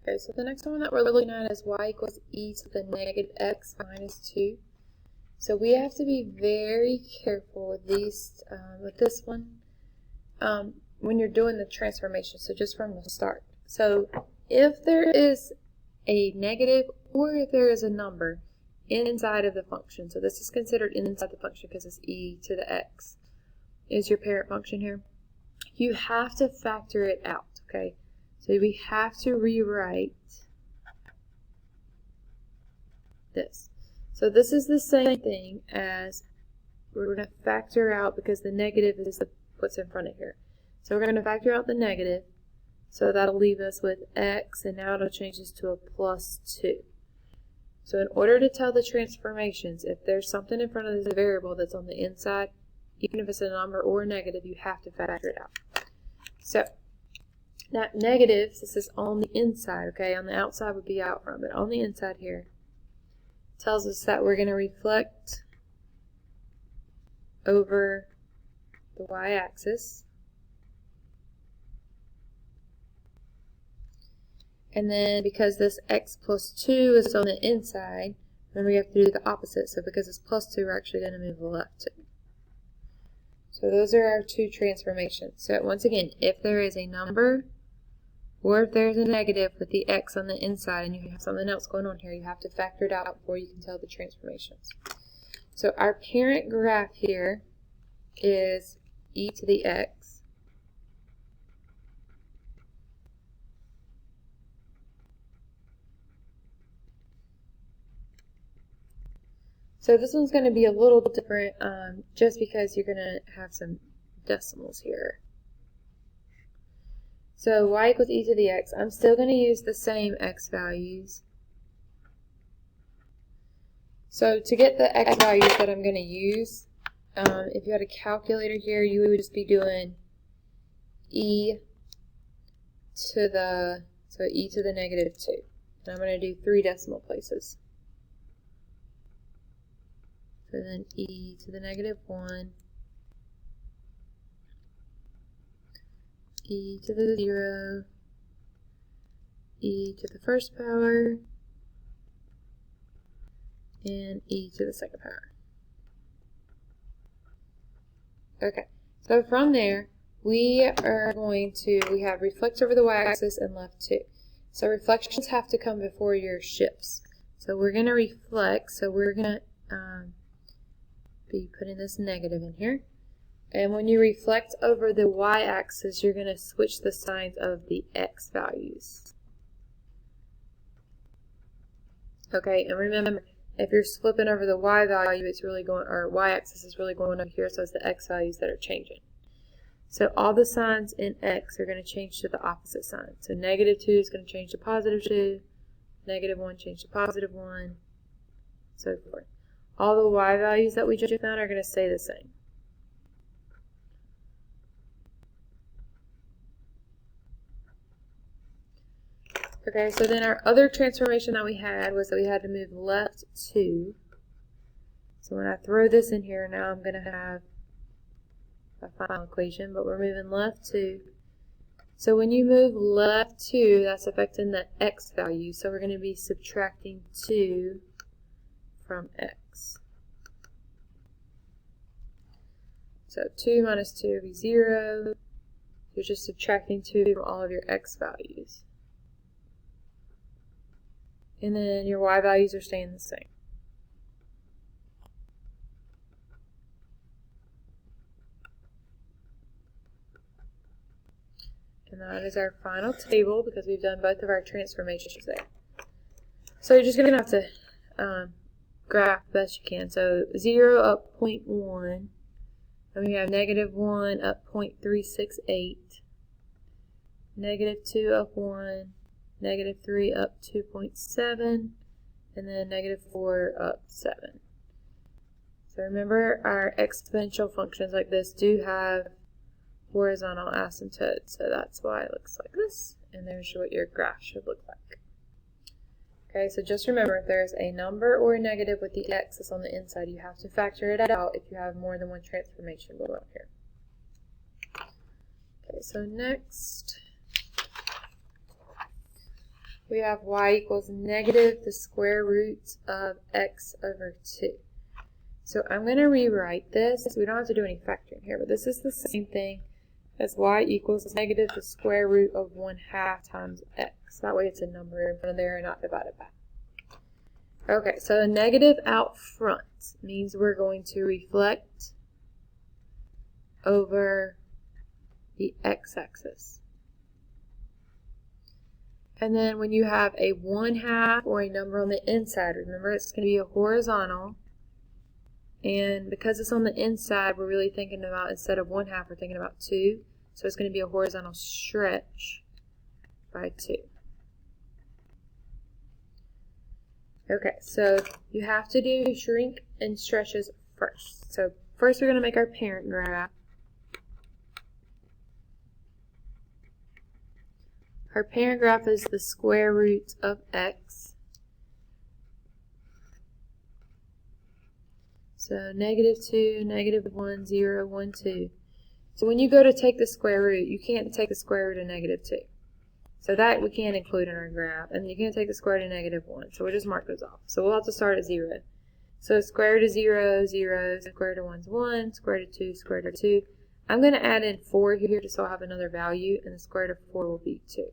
Okay, so the next one that we're looking at is y equals e to the negative x minus 2. So we have to be very careful with these, with this one, when you're doing the transformation, so just from the start. So if there is a negative or if there is a number inside of the function, so this is considered inside the function because it's e to the x, is your parent function here, you have to factor it out, okay? So we have to rewrite this. So this is the same thing as we're going to factor out, because the negative is what's in front of here. So we're going to factor out the negative, so that'll leave us with x, and now it'll change this to a plus 2. So in order to tell the transformations, if there's something in front of this variable that's on the inside, even if it's a number or a negative, you have to factor it out. So that negative, this is on the inside, okay? On the outside would be out front, but on the inside here, tells us that we're going to reflect over the y-axis. And then because this x plus 2 is on the inside, then we have to do the opposite. So because it's plus 2, we're actually going to move left 2. So those are our two transformations. So once again, if there is a number or if there's a negative with the x on the inside and you have something else going on here, you have to factor it out before you can tell the transformations. So our parent graph here is e to the x. So this one's going to be a little different just because you're going to have some decimals here. So y equals e to the x. I'm still going to use the same x values. So to get the x values that I'm going to use, if you had a calculator here, you would just be doing e to the, so e to the negative 2. And I'm going to do 3 decimal places. So then e to the negative 1, e to the 0, e to the first power, and e to the second power. Okay, so from there, we have reflect over the y-axis and left 2. So reflections have to come before your shifts. So we're going to reflect, so we're going to be putting this negative in here. And when you reflect over the y-axis, you're going to switch the signs of the x values. Okay, and remember, if you're flipping over the y value, it's really going, or y-axis is really going over here, so it's the x values that are changing. So all the signs in x are going to change to the opposite sign. So negative 2 is going to change to positive 2, negative 1 change to positive 1, so forth. All the y values that we just found are going to stay the same. Okay, so then our other transformation that we had was that we had to move left 2. So when I throw this in here, now I'm going to have a final equation, but we're moving left 2. So when you move left 2, that's affecting the x value. So we're going to be subtracting 2 from x. So 2 minus 2 will be 0. You're just subtracting 2 from all of your x values. And then your y values are staying the same. And that is our final table because we've done both of our transformations there. So you're just going to have to graph best you can. So 0 up 0.1. And we have negative 1 up 0.368. Negative 2 up 1. Negative 3 up 2.7, and then negative 4 up 7. So remember, our exponential functions like this do have horizontal asymptotes, so that's why it looks like this, and there's what your graph should look like. Okay, so just remember, if there's a number or a negative with the x that's on the inside, you have to factor it out if you have more than one transformation going on here. Okay, so next, we have y equals negative the square root of x over 2. So I'm going to rewrite this. We don't have to do any factoring here, but this is the same thing as y equals negative the square root of 1/2 times x. That way it's a number in front of there and not divided by. Okay, so a negative out front means we're going to reflect over the x-axis. And then when you have a 1/2 or a number on the inside, remember it's going to be a horizontal. And because it's on the inside, we're really thinking about, instead of 1/2, we're thinking about 2. So it's going to be a horizontal stretch by 2. Okay, so you have to do shrink and stretches first. So first we're going to make our parent graph. Our parent graph is the square root of x. So -2, -1, 0, 1, 2. So when you go to take the square root, you can't take the square root of -2. So that we can't include in our graph. And you can't take the square root of -1. So we'll just mark those off. So we'll have to start at 0. So square root of 0, 0. Square root of 1 is 1. Square root of 2, square root of 2. I'm going to add in 4 here just so I'll have another value. And the square root of 4 will be 2.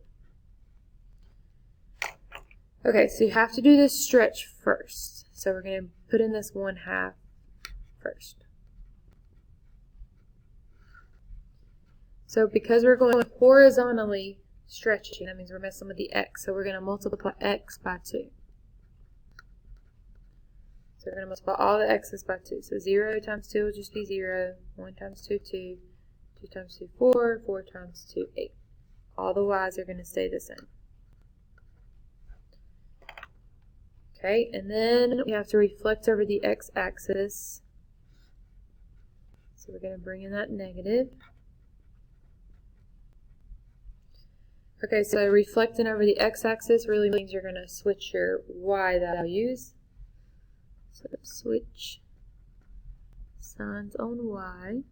Okay, so you have to do this stretch first. So we're going to put in this 1/2 first. So because we're going horizontally stretching, that means we're messing with the x. So we're going to multiply x by 2. So we're going to multiply all the x's by 2. So 0 times 2 will just be 0. 1 times 2, 2. 2 times 2, 4. 4 times 2, 8. All the y's are going to stay the same. Okay, and then we have to reflect over the x-axis. So we're going to bring in that negative. Okay, so reflecting over the x-axis really means you're going to switch your y values. So switch signs on y.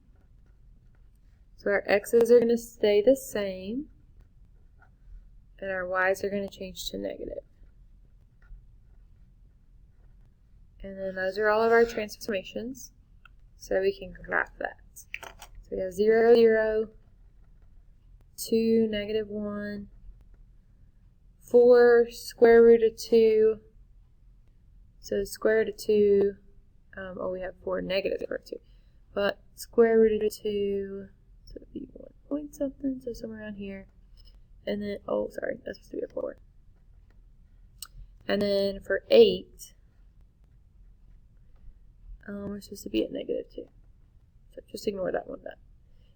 So our x's are going to stay the same, and our y's are going to change to negative. And then those are all of our transformations. So we can graph that. So we have 0, 0, 2, -1, 4, square root of 2. So square root of 2, we have 4 negative square root of 2. But square root of 2, so it would be 1 point something, so somewhere around here. And then, oh, sorry, that's supposed to be a 4. And then for 8, we're supposed to be at -2. So just ignore that one then.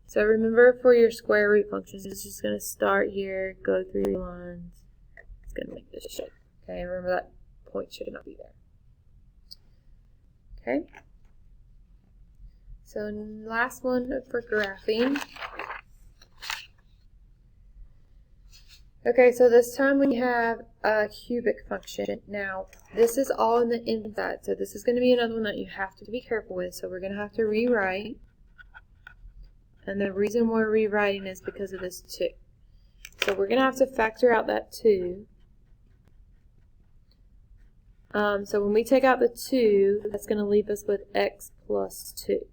So remember, for your square root functions, it's just going to start here, go through your lines. It's going to make this shape. Okay, and remember that point should not be there. Okay. So last one for graphing. Okay, so this time we have a cubic function. Now, this is all in the inside, so this is going to be another one that you have to be careful with. So we're going to have to rewrite. And the reason we're rewriting is because of this 2. So we're going to have to factor out that 2. So when we take out the 2, that's going to leave us with x plus 2.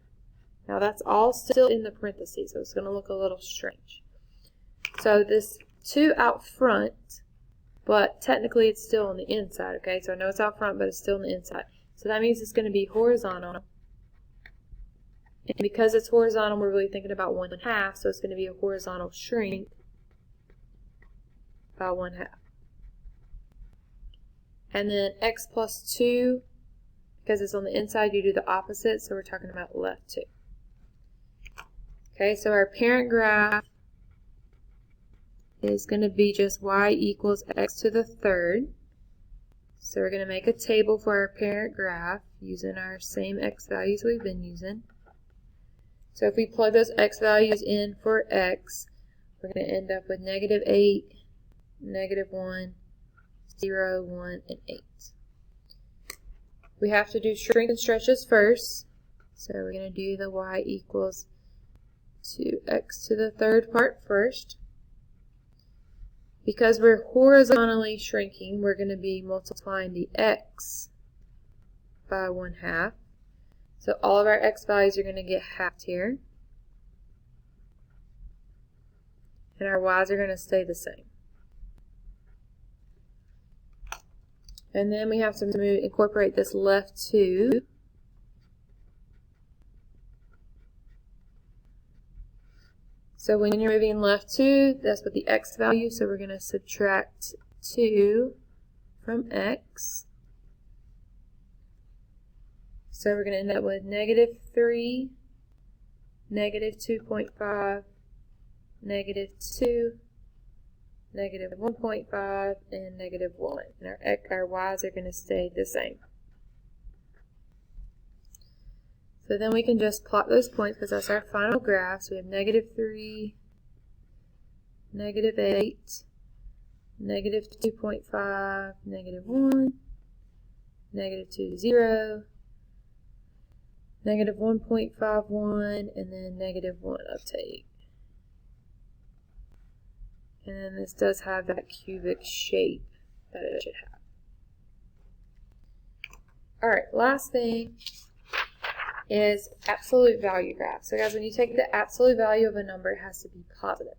Now that's all still in the parentheses, so it's going to look a little strange. So this 2 out front, but technically it's still on the inside, okay? So I know it's out front, but it's still on the inside. So that means it's going to be horizontal. And because it's horizontal, we're really thinking about 1/2, so it's going to be a horizontal shrink by 1/2. And then x plus 2, because it's on the inside, you do the opposite, so we're talking about left 2. Okay, so our parent graph is going to be just y equals x to the 3rd. So we're going to make a table for our parent graph using our same x values we've been using. So if we plug those x values in for x, we're going to end up with -8, -1, 0, 1, and 8. We have to do shrink and stretches first. So we're going to do the y equals to x to the 3rd part first. because we're horizontally shrinking, we're going to be multiplying the x by 1/2. So all of our x values are going to get halved here. And our y's are going to stay the same. And then we have to incorporate this left 2. So when you're moving left 2, that's what the x value, so we're going to subtract 2 from x. So we're going to end up with -3, -2.5, -2, -1.5, and -1. And our y's are going to stay the same. So then we can just plot those points because that's our final graph. So we have -3, -8, -2.5, -1, -2, 0, -1.51, and then -1 up to 8. And then this does have that cubic shape that it should have. Alright, last thing is absolute value graph. So guys, when you take the absolute value of a number, it has to be positive.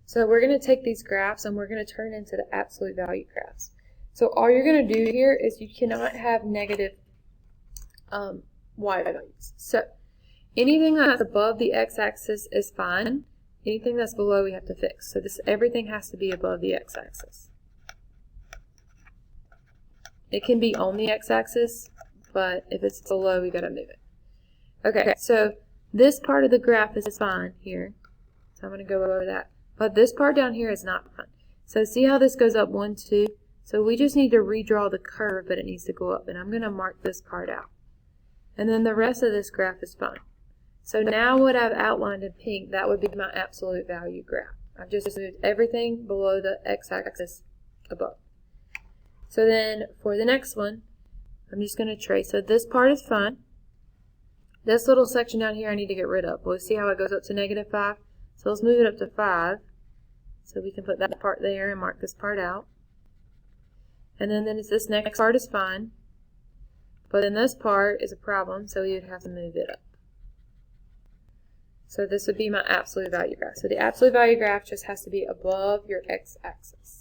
So we're going to take these graphs and we're going to turn into the absolute value graphs. So all you're going to do here is you cannot have negative y values. So anything that's above the x-axis is fine. Anything that's below we have to fix. So everything has to be above the x-axis. It can be on the x-axis, but if it's below, we got to move it. Okay, so this part of the graph is fine here. So I'm going to go over that. But this part down here is not fine. So see how this goes up 1, 2? So we just need to redraw the curve, but it needs to go up. And I'm going to mark this part out. And then the rest of this graph is fine. So now what I've outlined in pink, that would be my absolute value graph. I've just moved everything below the x-axis above. So then for the next one, I'm just going to trace. So this part is fine. This little section down here I need to get rid of. We'll see how it goes up to -5. So let's move it up to 5. So we can put that part there and mark this part out. And then this next part is fine. But then this part is a problem, so we would have to move it up. So this would be my absolute value graph. So the absolute value graph just has to be above your x-axis.